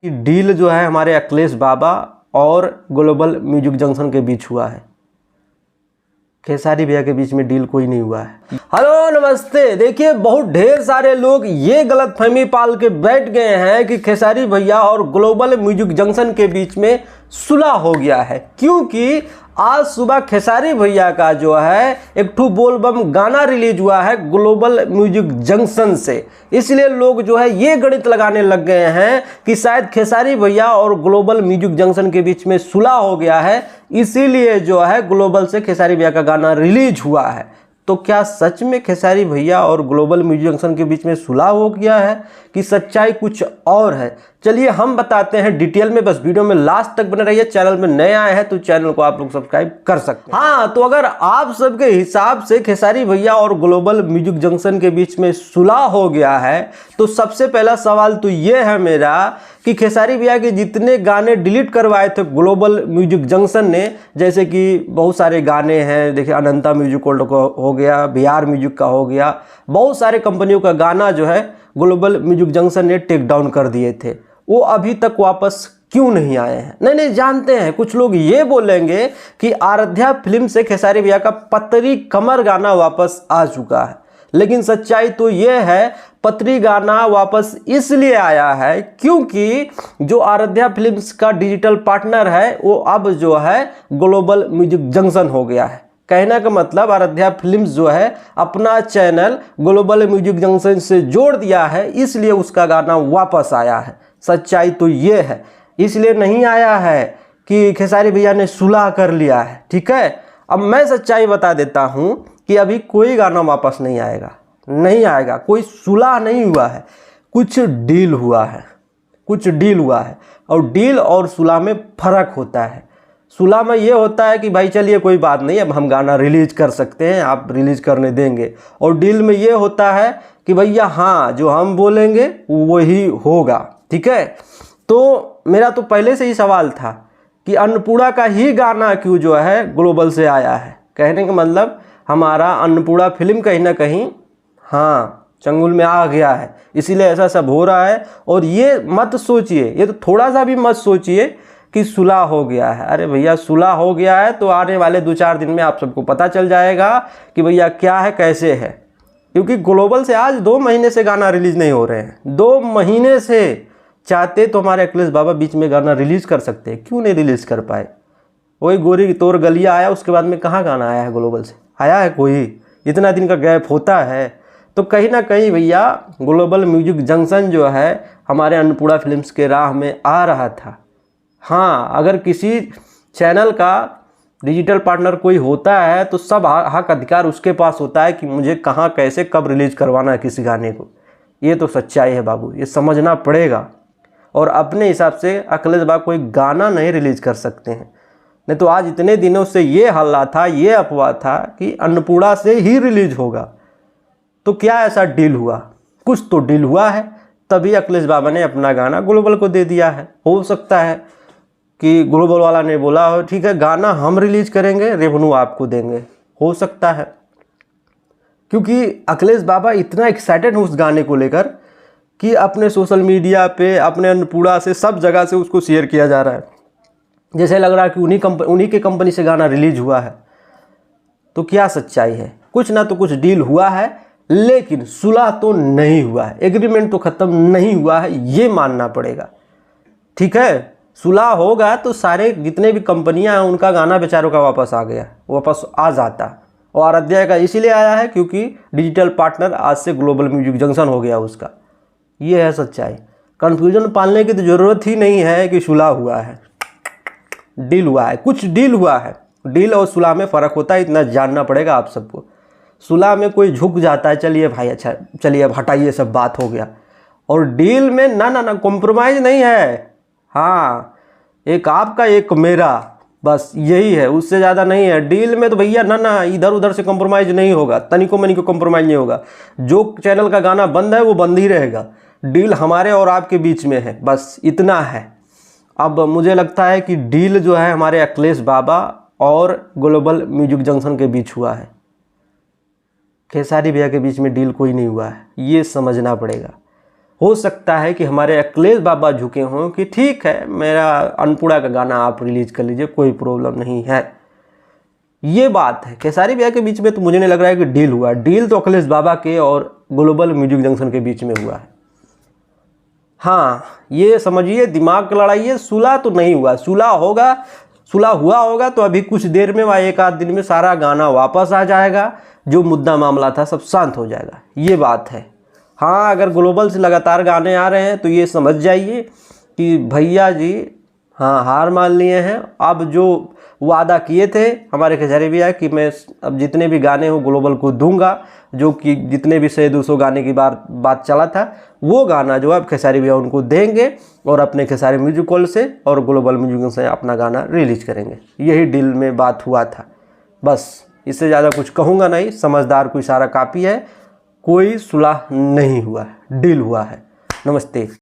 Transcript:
Deal जो है हमारे अखिलेश बाबा और ग्लोबल म्यूजिक जंक्शन के बीच हुआ है। खेसारी भैया के बीच में डील कोई नहीं हुआ है। हेलो नमस्ते। देखिए, बहुत ढेर सारे लोग ये गलतफहमी पाल के बैठ गए हैं कि खेसारी भैया और ग्लोबल म्यूजिक जंक्शन के बीच में सुलह हो गया है, क्योंकि आज सुबह खेसारी भैया का जो है एक ठू बोलबम गाना रिलीज हुआ है ग्लोबल म्यूजिक जंक्शन से। इसलिए लोग जो है ये गणित लगाने लग गए हैं कि शायद खेसारी भैया और ग्लोबल म्यूजिक जंक्शन के बीच में सुलह हो गया है, इसीलिए जो है ग्लोबल से खेसारी भैया का गाना रिलीज हुआ है। तो क्या सच में खेसारी भैया और ग्लोबल म्यूजिक जंक्शन के बीच में सुलह हो गया है कि सच्चाई कुछ और है? चलिए हम बताते हैं डिटेल में, बस वीडियो में लास्ट तक बने रहिए। चैनल में नए आए हैं तो चैनल को आप लोग सब्सक्राइब कर सकते हैं। हाँ, तो अगर आप सबके हिसाब से खेसारी भैया और ग्लोबल म्यूजिक जंक्शन के बीच में सुलह हो गया है, तो सबसे पहला सवाल तो ये है मेरा कि खेसारी भैया के जितने गाने डिलीट करवाए थे ग्लोबल म्यूजिक जंक्शन ने, जैसे कि बहुत सारे गाने हैं, देखिए अनंता म्यूजिक वर्ल्ड का हो गया, बिहार म्यूजिक का हो गया, बहुत सारे कंपनियों का गाना जो है ग्लोबल म्यूजिक जंक्शन ने टेक डाउन कर दिए थे, वो अभी तक वापस क्यों नहीं आए हैं? नहीं जानते हैं। कुछ लोग ये बोलेंगे कि आराध्या फिल्म से खेसारी भैया का पतरी कमर गाना वापस आ चुका है, लेकिन सच्चाई तो ये है पतरी गाना वापस इसलिए आया है क्योंकि जो आराध्या फिल्म्स का डिजिटल पार्टनर है वो अब जो है ग्लोबल म्यूजिक जंक्शन हो गया है। कहने का मतलब आराध्या फिल्म्स जो है अपना चैनल ग्लोबल म्यूजिक जंक्शन से जोड़ दिया है, इसलिए उसका गाना वापस आया है। सच्चाई तो ये है, इसलिए नहीं आया है कि खेसारी भैया ने सुलह कर लिया है। ठीक है, अब मैं सच्चाई बता देता हूं कि अभी कोई गाना वापस नहीं आएगा, नहीं आएगा। कोई सुलह नहीं हुआ है, कुछ डील हुआ है, कुछ डील हुआ है। और डील और सुलह में फ़र्क होता है। सुलह में ये होता है कि भाई चलिए कोई बात नहीं, अब हम गाना रिलीज कर सकते हैं, आप रिलीज करने देंगे। और डील में ये होता है कि भैया हाँ, जो हम बोलेंगे वही होगा। ठीक है, तो मेरा तो पहले से ही सवाल था कि अन्नपूर्णा का ही गाना क्यों जो है ग्लोबल से आया है। कहने का मतलब हमारा अन्नपूर्णा फिल्म कहीं ना कहीं हाँ चंगुल में आ गया है, इसीलिए ऐसा सब हो रहा है। और ये मत सोचिए, ये तो थोड़ा सा भी मत सोचिए कि सुलह हो गया है। अरे भैया सुलह हो गया है तो आने वाले 2-4 दिन में आप सबको पता चल जाएगा कि भैया क्या है कैसे है, क्योंकि ग्लोबल से आज 2 महीने से गाना रिलीज नहीं हो रहे हैं। 2 महीने से चाहते तो हमारे अखिलेश बाबा बीच में गाना रिलीज कर सकते हैं, क्यों नहीं रिलीज कर पाए? वही गोरी तोर गलिया आया, उसके बाद में कहाँ गाना आया है ग्लोबल से? आया है कोई? इतना दिन का गैप होता है। तो कहीं ना कहीं भैया ग्लोबल म्यूजिक जंक्शन जो है हमारे अन्नपूर्णा फिल्म्स के राह में आ रहा था। हाँ, अगर किसी चैनल का डिजिटल पार्टनर कोई होता है तो सब हक अधिकार उसके पास होता है कि मुझे कहाँ कैसे कब रिलीज करवाना है किसी गाने को। ये तो सच्चाई है बाबू, ये समझना पड़ेगा। और अपने हिसाब से अखिलेश बाबा कोई गाना नहीं रिलीज कर सकते हैं, नहीं तो आज इतने दिनों से ये हल्ला था, ये अफवाह था कि अन्नपूर्णा से ही रिलीज होगा। तो क्या ऐसा डील हुआ? कुछ तो डील हुआ है, तभी अखिलेश बाबा ने अपना गाना ग्लोबल को दे दिया है। हो सकता है कि ग्लोबल वाला ने बोला हो ठीक है गाना हम रिलीज करेंगे, रेवेन्यू आपको देंगे, हो सकता है। क्योंकि अखिलेश बाबा इतना एक्साइटेड हैं उस गाने को लेकर कि अपने सोशल मीडिया पे, अपने अन्नपूर्णा से, सब जगह से उसको शेयर किया जा रहा है, जैसे लग रहा है कि उन्हीं के कंपनी से गाना रिलीज हुआ है। तो क्या सच्चाई है? कुछ ना तो कुछ डील हुआ है, लेकिन सुलह तो नहीं हुआ है, एग्रीमेंट तो ख़त्म नहीं हुआ है, ये मानना पड़ेगा। ठीक है, सुलह होगा तो सारे जितने भी कंपनियां हैं उनका गाना बेचारों का वापस आ गया, वापस आ जाता। और आराध्या का इसीलिए आया है क्योंकि डिजिटल पार्टनर आज से ग्लोबल म्यूजिक जंक्शन हो गया उसका। ये है सच्चाई। कन्फ्यूजन पालने की तो ज़रूरत ही नहीं है कि सुलह हुआ है, डील हुआ है, कुछ डील हुआ है। डील और सुलह में फ़र्क होता है, इतना जानना पड़ेगा आप सबको। सुलह में कोई झुक जाता है, चलिए भाई अच्छा चलिए अब हटाइए सब, बात हो गया। और डील में ना कॉम्प्रोमाइज़ नहीं है। हाँ, एक आपका एक मेरा, बस यही है, उससे ज़्यादा नहीं है। डील में तो भैया ना इधर उधर से कॉम्प्रोमाइज़ नहीं होगा, तनिको मनिको कॉम्प्रोमाइज़ नहीं होगा। जो चैनल का गाना बंद है वो बंद ही रहेगा। डील हमारे और आपके बीच में है, बस इतना है। अब मुझे लगता है कि डील जो है हमारे अखिलेश बाबा और ग्लोबल म्यूजिक जंक्शन के बीच हुआ है। खेसारी भैया के बीच में डील कोई नहीं हुआ है, ये समझना पड़ेगा। हो सकता है कि हमारे अखिलेश बाबा झुके हों कि ठीक है, मेरा अनपुड़ा का गाना आप रिलीज कर लीजिए, कोई प्रॉब्लम नहीं है। ये बात है। खेसारी भैया के बीच में तो मुझे नहीं लग रहा है कि डील हुआ। डील तो अखिलेश बाबा के और ग्लोबल म्यूजिक जंक्शन के बीच में हुआ है। हाँ, ये समझिए दिमाग का लड़ाई है, सुलह तो नहीं हुआ। सुलह हुआ होगा तो अभी कुछ देर में व एक आध दिन में सारा गाना वापस आ जाएगा, जो मुद्दा मामला था सब शांत हो जाएगा। ये बात है। हाँ, अगर ग्लोबल से लगातार गाने आ रहे हैं तो ये समझ जाइए कि भैया जी हाँ हार मान लिए हैं। अब जो वादा किए थे हमारे खेसारी भैया कि मैं अब जितने भी गाने हो ग्लोबल को दूंगा, जो कि जितने भी 100-200 गाने की बात चला था, वो गाना जो अब खेसारी भैया उनको देंगे और अपने खेसारी म्यूजिक हॉल से और ग्लोबल म्यूजिक से अपना गाना रिलीज करेंगे। यही डील में बात हुआ था। बस इससे ज़्यादा कुछ कहूँगा नहीं। समझदार को इशारा काफ़ी है। कोई सुलह नहीं हुआ है, डील हुआ है। नमस्ते।